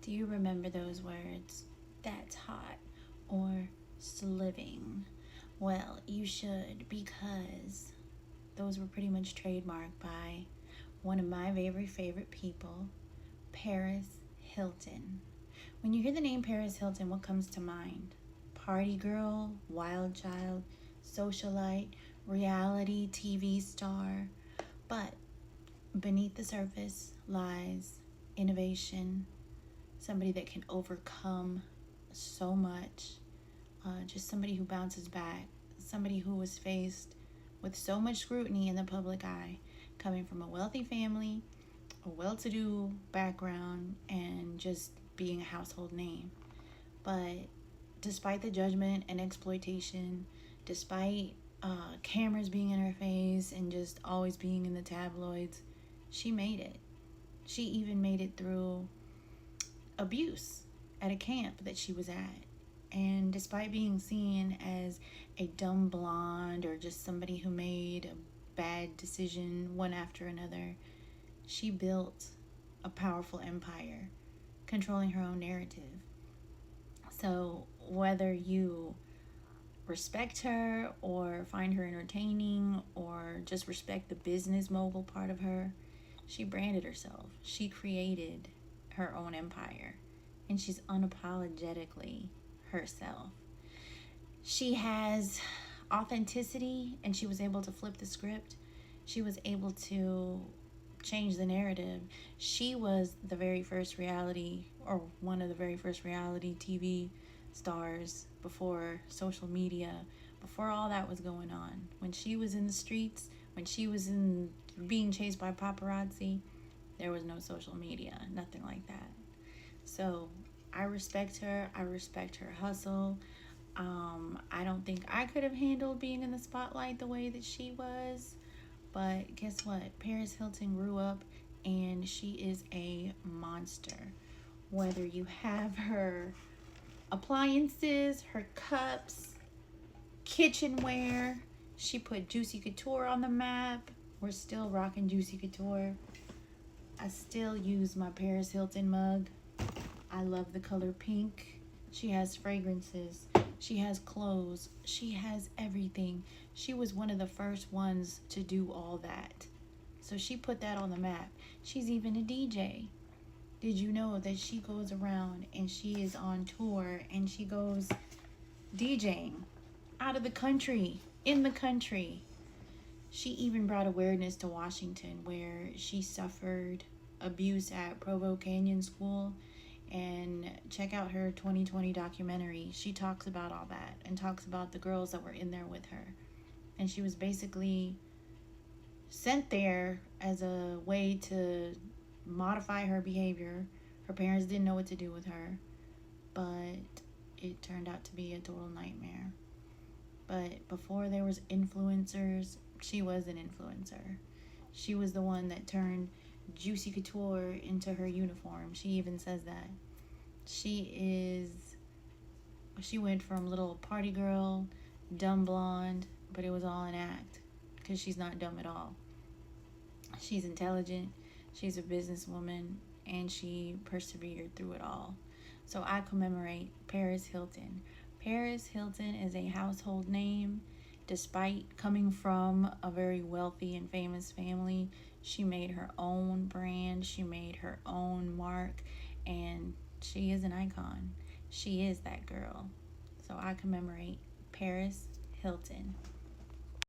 Do you remember those words? That's hot or sliving? Well, you should, because those were pretty much trademarked by one of my very favorite people, Paris Hilton. When you hear the name Paris Hilton, what comes to mind? Party girl, wild child, socialite, reality TV star. But beneath the surface lies innovation, somebody that can overcome so much, just somebody who bounces back, somebody who was faced with so much scrutiny in the public eye, coming from a wealthy family, a well-to-do background, and just being a household name. But despite the judgment and exploitation, despite cameras being in her face and just always being in the tabloids, she made it. She even made it through abuse at a camp that she was at. And despite being seen as a dumb blonde or just somebody who made a bad decision one after another, she built a powerful empire, controlling her own narrative. So whether you respect her or find her entertaining or just respect the business mogul part of her, she branded herself. She created her own empire, and she's unapologetically herself. She has authenticity, and she was able to flip the script. She was able to change the narrative. She was the very first reality, or one of the very first reality TV stars before social media, before all that was going on. When she was in the streets, when she was in being chased by paparazzi, there was no social media, nothing like that. So I respect her. I respect her hustle. I don't think I could have handled being in the spotlight the way that she was. But guess what? Paris Hilton grew up and she is a monster. Whether you have her appliances, her cups, kitchenware, she put Juicy Couture on the map. We're still rocking Juicy Couture. I still use my Paris Hilton mug. I love the color pink. She has fragrances. She has clothes. She has everything. She was one of the first ones to do all that. So she put that on the map. She's even a DJ. Did you know that she goes around and she is on tour and she goes DJing out of the country, in the country? She even brought awareness to Washington, where she suffered abuse at Provo Canyon School. And check out her 2020 documentary. She talks about all that and talks about the girls that were in there with her. And she was basically sent there as a way to modify her behavior. Her parents didn't know what to do with her, but it turned out to be a total nightmare. But before there was influencers, she was an influencer. She was the one that turned Juicy Couture into her uniform. She even says that. She went from little party girl, dumb blonde, but it was all an act, because she's not dumb at all. She's intelligent, she's a businesswoman, and she persevered through it all. So I commemorate Paris Hilton. Paris Hilton is a household name. Despite coming from a very wealthy and famous family, she made her own brand, she made her own mark, and she is an icon. She is that girl. So I commemorate Paris Hilton.